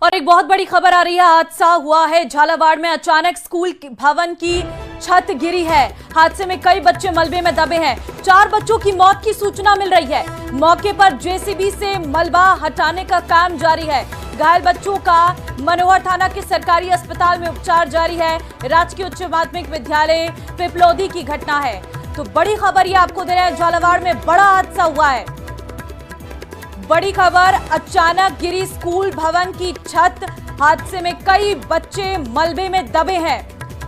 और एक बहुत बड़ी खबर आ रही है। हादसा हुआ है झालावाड़ में। अचानक स्कूल भवन की छत गिरी है। हादसे में कई बच्चे मलबे में दबे हैं। 4 बच्चों की मौत की सूचना मिल रही है। मौके पर जेसीबी से मलबा हटाने का काम जारी है। घायल बच्चों का मनोहर थाना के सरकारी अस्पताल में उपचार जारी है। राजकीय उच्च माध्यमिक विद्यालय पिपलौदी की घटना है। तो बड़ी खबर ये आपको दे रहे हैं, झालावाड़ में बड़ा हादसा हुआ है। बड़ी खबर, अचानक गिरी स्कूल भवन की छत। हादसे में कई बच्चे मलबे में दबे हैं।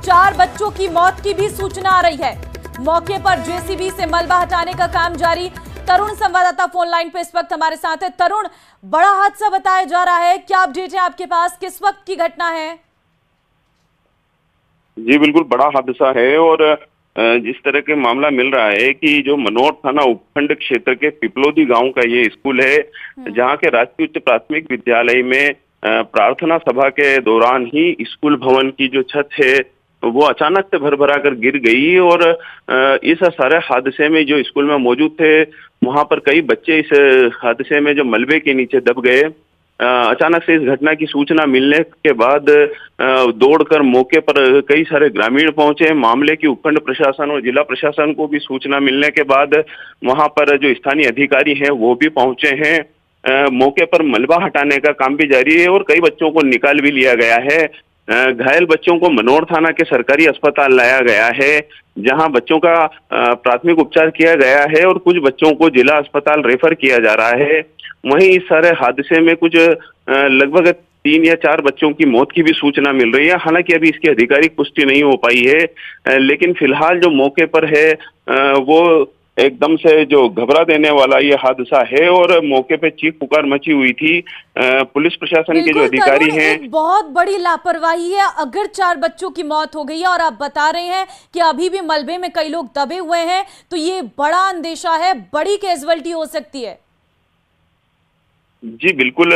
4 बच्चों की मौत की भी सूचना आ रही है। मौके पर जेसीबी से मलबा हटाने का काम जारी। तरुण संवाददाता फोन लाइन पे इस वक्त हमारे साथ है। तरुण, बड़ा हादसा बताया जा रहा है, क्या अपडेट है आपके पास? किस वक्त की घटना है? जी बिल्कुल, बड़ा हादसा है। और जिस तरह के मामला मिल रहा है कि जो मनोहर थाना उपखंड क्षेत्र के पिपलौदी गांव का ये स्कूल है, जहां के राजकीय उच्च प्राथमिक विद्यालय में प्रार्थना सभा के दौरान ही स्कूल भवन की जो छत है वो अचानक से भरभरा कर गिर गई। और इस सारे हादसे में जो स्कूल में मौजूद थे वहां पर कई बच्चे इस हादसे में जो मलबे के नीचे दब गए। अचानक से इस घटना की सूचना मिलने के बाद दौड़कर मौके पर कई सारे ग्रामीण पहुंचे। मामले की उपखंड प्रशासन और जिला प्रशासन को भी सूचना मिलने के बाद वहां पर जो स्थानीय अधिकारी हैं वो भी पहुंचे हैं। मौके पर मलबा हटाने का काम भी जारी है और कई बच्चों को निकाल भी लिया गया है। घायल बच्चों को मनोहर थाना के सरकारी अस्पताल लाया गया है, जहां बच्चों का प्राथमिक उपचार किया गया है और कुछ बच्चों को जिला अस्पताल रेफर किया जा रहा है। वहीं इस सारे हादसे में कुछ लगभग 3 या 4 बच्चों की मौत की भी सूचना मिल रही है। हालांकि अभी इसकी आधिकारिक पुष्टि नहीं हो पाई है, लेकिन फिलहाल जो मौके पर है वो एकदम से जो घबरा देने वाला ये हादसा है। और मौके पे चीख पुकार मची हुई थी। पुलिस प्रशासन के जो अधिकारी हैं, एक बहुत बड़ी लापरवाही है। अगर 4 बच्चों की मौत हो गई है और आप बता रहे हैं कि अभी भी मलबे में कई लोग दबे हुए हैं, तो ये बड़ा अंदेशा है, बड़ी कैजुअल्टी हो सकती है। जी बिल्कुल,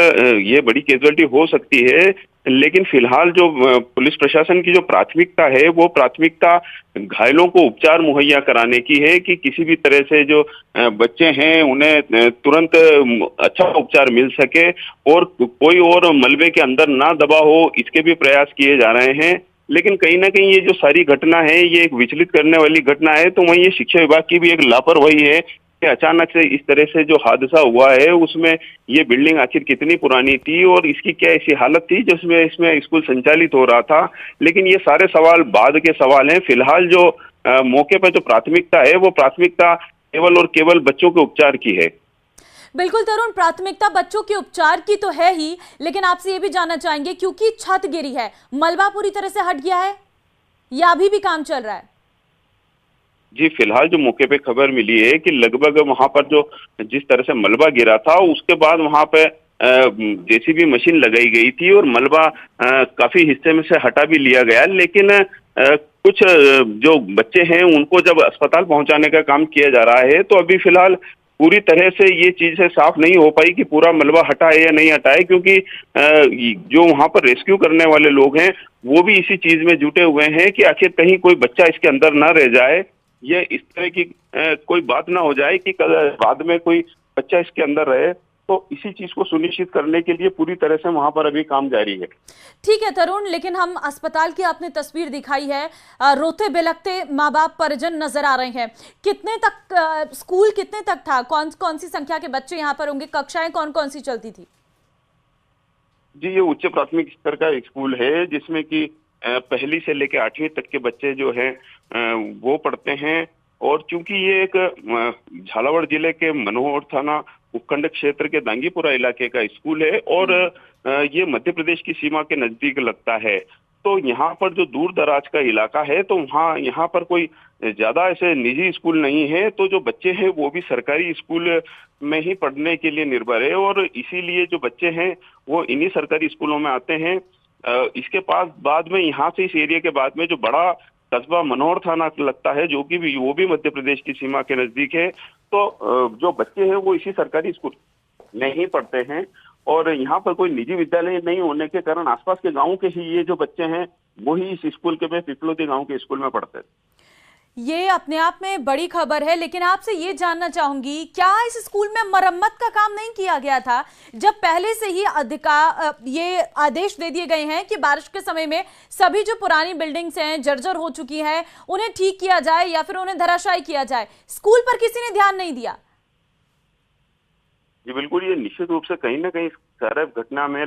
ये बड़ी कैजुअल्टी हो सकती है, लेकिन फिलहाल जो पुलिस प्रशासन की जो प्राथमिकता है वो प्राथमिकता घायलों को उपचार मुहैया कराने की है कि किसी भी तरह से जो बच्चे हैं उन्हें तुरंत अच्छा उपचार मिल सके और कोई और मलबे के अंदर ना दबा हो, इसके भी प्रयास किए जा रहे हैं। लेकिन कहीं ना कहीं ये जो सारी घटना है ये एक विचलित करने वाली घटना है। तो वहीं ये शिक्षा विभाग की भी एक लापरवाही है कि अचानक से इस तरह से जो हादसा हुआ है उसमें ये बिल्डिंग आखिर कितनी पुरानी थी और इसकी क्या ऐसी हालत थी जिसमें इसमें स्कूल संचालित हो रहा था। लेकिन ये सारे सवाल बाद के सवाल हैं। फिलहाल जो मौके पर जो प्राथमिकता है वो प्राथमिकता केवल और केवल बच्चों के उपचार की है। बिल्कुल तरुण, प्राथमिकता बच्चों के उपचार की तो है ही, लेकिन आपसे ये भी जानना चाहेंगे क्योंकि छत गिरी है, मलबा पूरी तरह से हट गया है या अभी भी काम चल रहा है? जी फिलहाल जो मौके पे खबर मिली है कि लगभग वहां पर जो जिस तरह से मलबा गिरा था उसके बाद वहां पे जेसीबी मशीन लगाई गई थी और मलबा काफी हिस्से में से हटा भी लिया गया। लेकिन कुछ जो बच्चे हैं उनको जब अस्पताल पहुंचाने का काम किया जा रहा है तो अभी फिलहाल पूरी तरह से ये चीज से साफ नहीं हो पाई कि पूरा मलबा हटा है या नहीं हटा है, क्योंकि जो वहां पर रेस्क्यू करने वाले लोग हैं वो भी इसी चीज में जुटे हुए हैं कि आखिर कहीं कोई बच्चा इसके अंदर ना रह जाए, ये इस तरह की कोई बात ना हो जाए कि बाद में कोई बच्चा इसके अंदर रहे। तो इसी चीज को सुनिश्चित करने के लिए पूरी तरह से वहां पर अभी काम जारी है। ठीक है तरुण, लेकिन हम अस्पताल की आपने तस्वीर दिखाई है, रोते बिलखते माँ बाप परिजन नजर आ रहे हैं। कितने तक स्कूल कितने तक था? कौन कौन सी संख्या के बच्चे यहाँ पर होंगे? कक्षाएं कौन कौन सी चलती थी? जी ये उच्च प्राथमिक स्तर का स्कूल है जिसमें कि पहली से लेकर 8वीं तक के बच्चे जो हैं वो पढ़ते हैं। और चूंकि ये एक झालावाड़ जिले के मनोहर थाना उपखंड क्षेत्र के दांगीपुरा इलाके का स्कूल है और ये मध्य प्रदेश की सीमा के नजदीक लगता है। तो यहाँ पर जो दूर दराज का इलाका है तो वहाँ यहाँ पर कोई ज्यादा ऐसे निजी स्कूल नहीं है, तो जो बच्चे हैं वो भी सरकारी स्कूल में ही पढ़ने के लिए निर्भर है और इसीलिए जो बच्चे हैं वो इन्हीं सरकारी स्कूलों में आते हैं। इसके पास बाद में यहाँ से इस एरिया के बाद में जो बड़ा कस्बा मनोहर थाना लगता है जो कि वो भी मध्य प्रदेश की सीमा के नजदीक है। तो जो बच्चे हैं वो इसी सरकारी स्कूल में ही पढ़ते हैं और यहाँ पर कोई निजी विद्यालय नहीं होने के कारण आसपास के गाँव के ही ये जो बच्चे हैं वो ही इस स्कूल के में पिपलौदी गाँव के स्कूल में पढ़ते हैं। ये अपने आप में बड़ी खबर है, लेकिन आपसे ये जानना चाहूंगी, क्या इस स्कूल में मरम्मत का काम नहीं किया गया था, जब पहले से ही ये आदेश दे दिए गए हैं कि बारिश के समय में सभी जो पुरानी बिल्डिंग्स हैं, जर्जर हो चुकी हैं, उन्हें ठीक किया जाए या फिर उन्हें धराशायी किया जाए। स्कूल पर किसी ने ध्यान नहीं दिया। जी बिल्कुल, ये निश्चित रूप से कहीं ना कहीं सारा घटना में